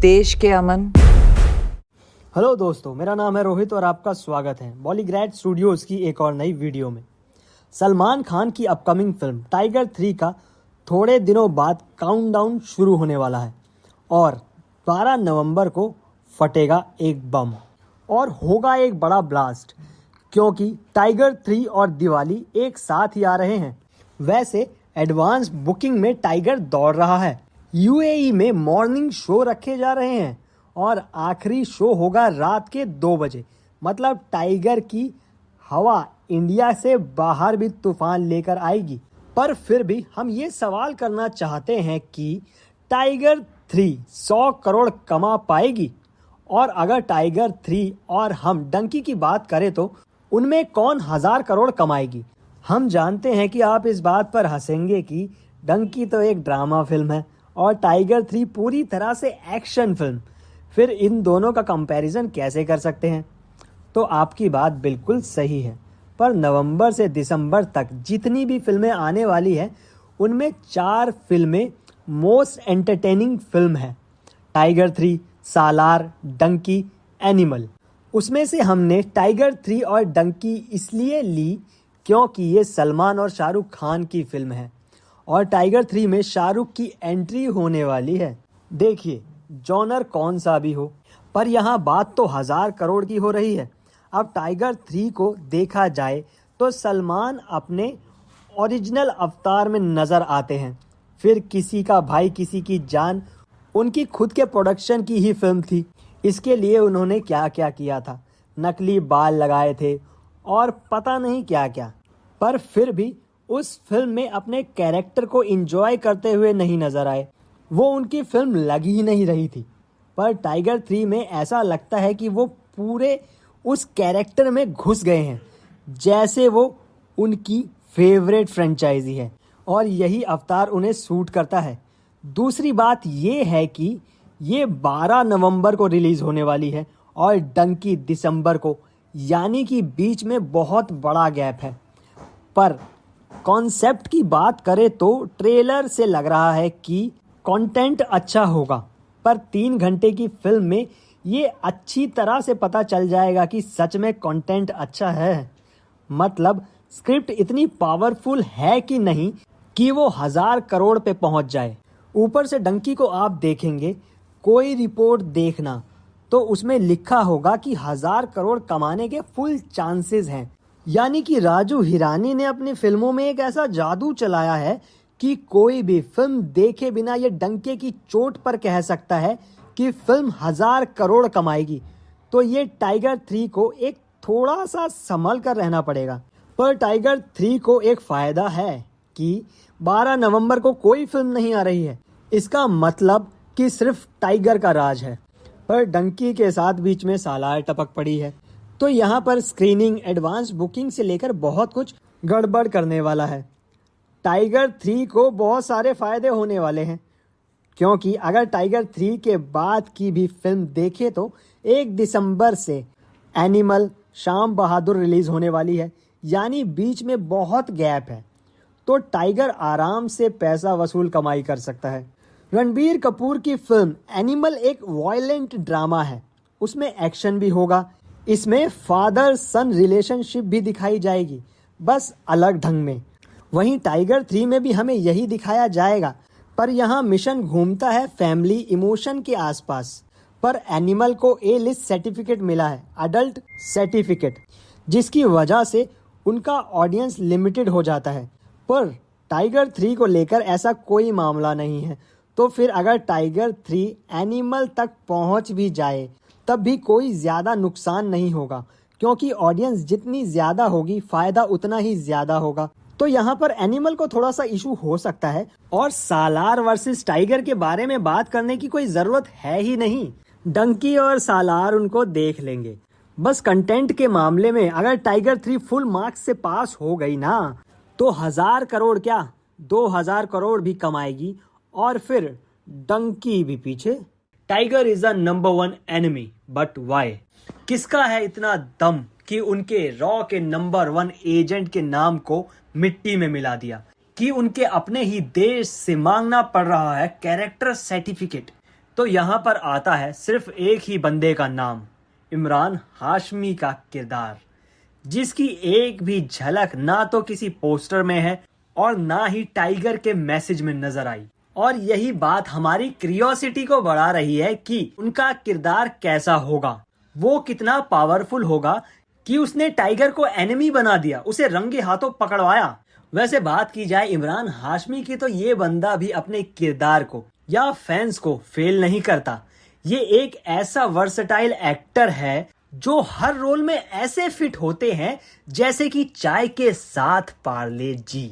देश के अमन। हेलो दोस्तों, मेरा नाम है रोहित और आपका स्वागत है बॉलीग्रैड स्टूडियोज़ की एक और नई वीडियो में। सलमान खान की अपकमिंग फिल्म टाइगर 3 का थोड़े दिनों बाद काउंटडाउन शुरू होने वाला है और 12 नवंबर को फटेगा एक बम और होगा एक बड़ा ब्लास्ट, क्योंकि टाइगर 3 और दिवाली एक साथ ही आ रहे हैं। वैसे एडवांस बुकिंग में टाइगर दौड़ रहा है। यूएई में मॉर्निंग शो रखे जा रहे हैं और आखिरी शो होगा रात के 2 बजे। मतलब टाइगर की हवा इंडिया से बाहर भी तूफान लेकर आएगी। पर फिर भी हम ये सवाल करना चाहते हैं कि टाइगर 3 100 करोड़ कमा पाएगी? और अगर टाइगर 3 और हम डंकी की बात करें तो उनमें कौन 1000 करोड़ कमाएगी? हम जानते हैं कि आप इस बात पर हंसेंगे कि डंकी तो एक ड्रामा फिल्म है और टाइगर 3 पूरी तरह से एक्शन फिल्म। फिर इन दोनों का कंपैरिजन कैसे कर सकते हैं? तो आपकी बात बिल्कुल सही है, पर नवंबर से दिसंबर तक जितनी भी फिल्में आने वाली हैं उनमें 4 फिल्में मोस्ट एंटरटेनिंग फिल्म है। टाइगर 3, सालार, डंकी, एनिमल। उसमें से हमने टाइगर 3 और डंकी इसलिए ली क्योंकि ये सलमान और शाहरुख खान की फिल्म है और टाइगर 3 में शाहरुख की एंट्री होने वाली है। देखिए, जॉनर कौन सा भी हो, पर यहाँ बात तो 1000 करोड़ की हो रही है। अब टाइगर 3 को देखा जाए तो सलमान अपने ओरिजिनल अवतार में नज़र आते हैं। फिर किसी का भाई किसी की जान उनकी खुद के प्रोडक्शन की ही फिल्म थी। इसके लिए उन्होंने क्या क्या किया था, नकली बाल लगाए थे और पता नहीं क्या क्या, पर फिर भी उस फिल्म में अपने कैरेक्टर को एंजॉय करते हुए नहीं नजर आए। वो उनकी फिल्म लगी ही नहीं रही थी। पर टाइगर 3 में ऐसा लगता है कि वो पूरे उस कैरेक्टर में घुस गए हैं, जैसे वो उनकी फेवरेट फ्रेंचाइजी है और यही अवतार उन्हें सूट करता है। दूसरी बात ये है कि ये 12 नवंबर को रिलीज़ होने वाली है और डंकी दिसंबर को, यानी कि बीच में बहुत बड़ा गैप है। पर कॉन्सेप्ट की बात करें तो ट्रेलर से लग रहा है कि कंटेंट अच्छा होगा, पर 3 घंटे की फिल्म में ये अच्छी तरह से पता चल जाएगा कि सच में कंटेंट अच्छा है। मतलब स्क्रिप्ट इतनी पावरफुल है कि नहीं कि वो 1000 करोड़ पे पहुंच जाए। ऊपर से डंकी को आप देखेंगे, कोई रिपोर्ट देखना तो उसमें लिखा होगा कि 1000 करोड़ कमाने के फुल चांसेस हैं। यानी कि राजू हिरानी ने अपनी फिल्मों में एक ऐसा जादू चलाया है कि कोई भी फिल्म देखे बिना ये डंके की चोट पर कह सकता है कि फिल्म 1000 करोड़ कमाएगी। तो ये टाइगर 3 को एक थोड़ा सा संभल कर रहना पड़ेगा। पर टाइगर 3 को एक फ़ायदा है कि 12 नवंबर को कोई फिल्म नहीं आ रही है। इसका मतलब कि सिर्फ टाइगर का राज है। पर डंकी के साथ बीच में सालार टपक पड़ी है, तो यहाँ पर स्क्रीनिंग, एडवांस बुकिंग से लेकर बहुत कुछ गड़बड़ करने वाला है। टाइगर 3 को बहुत सारे फ़ायदे होने वाले हैं, क्योंकि अगर टाइगर 3 के बाद की भी फिल्म देखें तो 1 दिसंबर से एनिमल, शाम बहादुर रिलीज़ होने वाली है, यानी बीच में बहुत गैप है। तो टाइगर आराम से पैसा वसूल कमाई कर सकता है। रणबीर कपूर की फिल्म एनिमल एक वायलेंट ड्रामा है, उसमें एक्शन भी होगा। इसमें फादर सन रिलेशनशिप भी दिखाई जाएगी, बस अलग ढंग में। वहीं टाइगर 3 में भी हमें यही दिखाया जाएगा, पर यहाँ मिशन घूमता है फैमिली इमोशन के आसपास। पर एनिमल को ए लिस्ट सर्टिफिकेट मिला है, अडल्ट सर्टिफिकेट, जिसकी वजह से उनका ऑडियंस लिमिटेड हो जाता है। पर टाइगर 3 को लेकर ऐसा कोई मामला नहीं है। तो फिर अगर टाइगर 3 एनिमल तक पहुंच भी जाए तब भी कोई ज़्यादा नुकसान नहीं होगा, क्योंकि ऑडियंस जितनी ज़्यादा होगी फ़ायदा उतना ही ज़्यादा होगा। तो यहाँ पर एनिमल को थोड़ा सा इशू हो सकता है। और सालार वर्सेस टाइगर के बारे में बात करने की कोई ज़रूरत है ही नहीं। डंकी और सालार उनको देख लेंगे। बस कंटेंट के मामले में अगर टाइगर 3 फुल मार्क्स से पास हो गई ना, तो 1000 करोड़ क्या 2000 करोड़ भी कमाएगी और फिर डंकी भी पीछे। Tiger is the number 1 enemy, but why? किसका है इतना दम कि उनके रॉ के नंबर 1 एजेंट के नाम को मिट्टी में मिला दिया, कि उनके अपने ही देश से मांगना पड़ रहा है कैरेक्टर सर्टिफिकेट? तो यहाँ पर आता है सिर्फ एक ही बंदे का नाम, इमरान हाशमी का किरदार, जिसकी एक भी झलक ना तो किसी पोस्टर में है और ना ही टाइगर के मैसेज में नजर आई। और यही बात हमारी क्यूरियोसिटी को बढ़ा रही है कि उनका किरदार कैसा होगा, वो कितना पावरफुल होगा कि उसने टाइगर को एनिमी बना दिया, उसे रंगे हाथों पकड़वाया। वैसे बात की जाए इमरान हाशमी की तो ये बंदा भी अपने किरदार को या फैंस को फेल नहीं करता। ये एक ऐसा वर्सेटाइल एक्टर है जो हर रोल में ऐसे फिट होते हैं जैसे कि चाय के साथ पार्ले जी।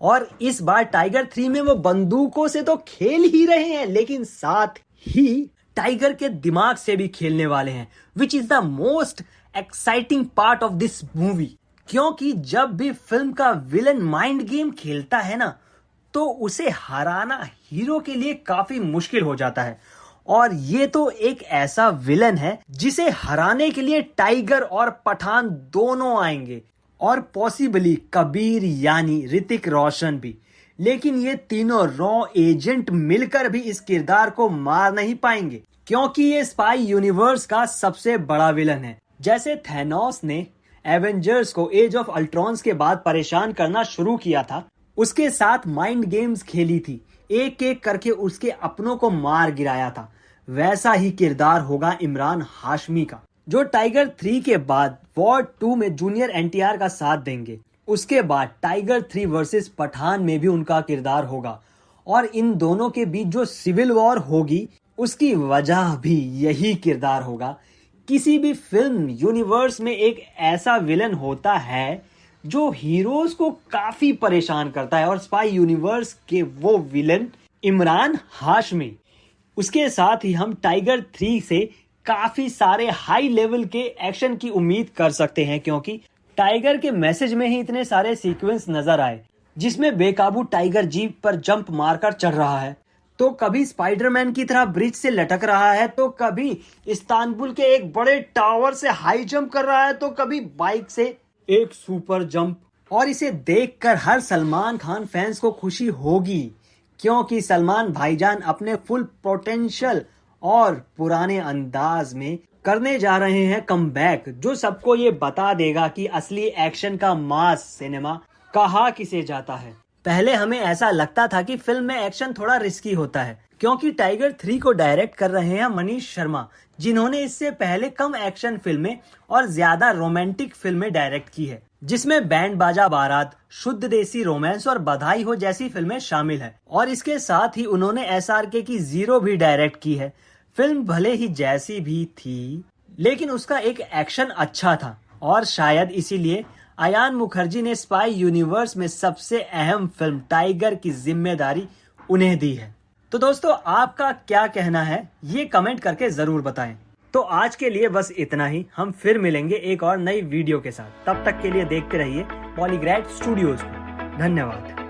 और इस बार टाइगर 3 में वो बंदूकों से तो खेल ही रहे हैं, लेकिन साथ ही टाइगर के दिमाग से भी खेलने वाले हैं, which is the most exciting part of this movie. क्योंकि जब भी फिल्म का विलन माइंड गेम खेलता है ना, तो उसे हराना हीरो के लिए काफी मुश्किल हो जाता है। और ये तो एक ऐसा विलन है जिसे हराने के लिए टाइगर और पठान दोनों आएंगे, और पॉसिबली कबीर यानी ऋतिक रोशन भी। लेकिन ये तीनों रॉ एजेंट मिलकर भी इस किरदार को मार नहीं पाएंगे, क्योंकि ये स्पाई यूनिवर्स का सबसे बड़ा विलन है। जैसे थैनोस ने एवेंजर्स को एज ऑफ अल्ट्रॉन्स के बाद परेशान करना शुरू किया था, उसके साथ माइंड गेम्स खेली थी, एक एक करके उसके अपनों को मार गिराया था, वैसा ही किरदार होगा इमरान हाशमी का, जो टाइगर 3 के बाद वॉर 2 में जूनियर एनटीआर का साथ देंगे। उसके बाद टाइगर 3 वर्सेस पठान में भी उनका किरदार होगा, और इन दोनों के बीच जो सिविल वॉर होगी उसकी वजह भी यही किरदार होगा। किसी भी फिल्म यूनिवर्स में एक ऐसा विलन होता है जो हीरोज को काफी परेशान करता है, और स्पाई यूनिवर्स के वो विलन इमरान हाशमी। उसके साथ ही हम टाइगर 3 से काफी सारे हाई लेवल के एक्शन की उम्मीद कर सकते हैं, क्योंकि टाइगर के मैसेज में ही इतने सारे सीक्वेंस नजर आए जिसमें बेकाबू टाइगर जीप पर जंप मारकर चढ़ रहा है, तो कभी स्पाइडरमैन की तरह ब्रिज से लटक रहा है, तो कभी इस्तांबुल के एक बड़े टावर से हाई जंप कर रहा है, तो कभी बाइक से एक सुपर जंप। और इसे देखकर हर सलमान खान फैंस को खुशी होगी, क्योंकि सलमान भाईजान अपने फुल पोटेंशियल और पुराने अंदाज में करने जा रहे हैं कमबैक, जो सबको ये बता देगा कि असली एक्शन का मास सिनेमा कहाँ किसे जाता है। पहले हमें ऐसा लगता था कि फिल्म में एक्शन थोड़ा रिस्की होता है, क्योंकि टाइगर 3 को डायरेक्ट कर रहे हैं मनीष शर्मा, जिन्होंने इससे पहले कम एक्शन फिल्में और ज्यादा रोमांटिक फिल्में डायरेक्ट की है, जिसमें बैंड बाजा बारात, शुद्ध देसी रोमांस और बधाई हो जैसी फिल्में शामिल है। और इसके साथ ही उन्होंने SRK की जीरो भी डायरेक्ट की है। फिल्म भले ही जैसी भी थी, लेकिन उसका एक एक्शन अच्छा था, और शायद इसीलिए अयान मुखर्जी ने स्पाई यूनिवर्स में सबसे अहम फिल्म टाइगर की जिम्मेदारी उन्हें दी है। तो दोस्तों, आपका क्या कहना है ये कमेंट करके जरूर बताएं। तो आज के लिए बस इतना ही, हम फिर मिलेंगे एक और नई वीडियो के साथ। तब तक के लिए देखते रहिए बॉलीग्रैड स्टूडियोज को। धन्यवाद।